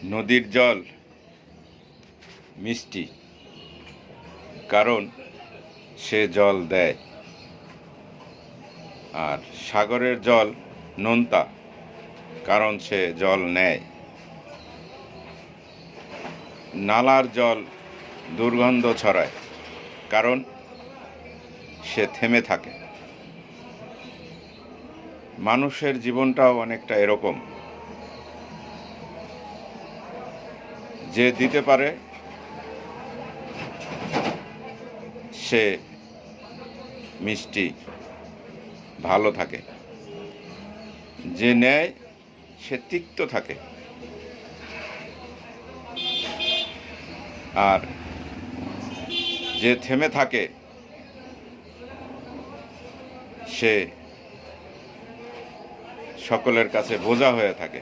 নদীর জল মিষ্টি, কারণ সে জল দেয়। আর সাগরের জল নোনতা, কারণ সে জল নেয়। নালার জল দুর্গন্ধ ছড়ায়, কারণ সে থেমে থাকে। মানুষের জীবনটাও অনেকটা এরকম, যে দিতে পারে সে মিষ্টি, ভালো থাকে। যে নেয় সে তিক্ত থাকে। আর যে থেমে থাকে সে সকলের কাছে বোঝা হয়ে থাকে।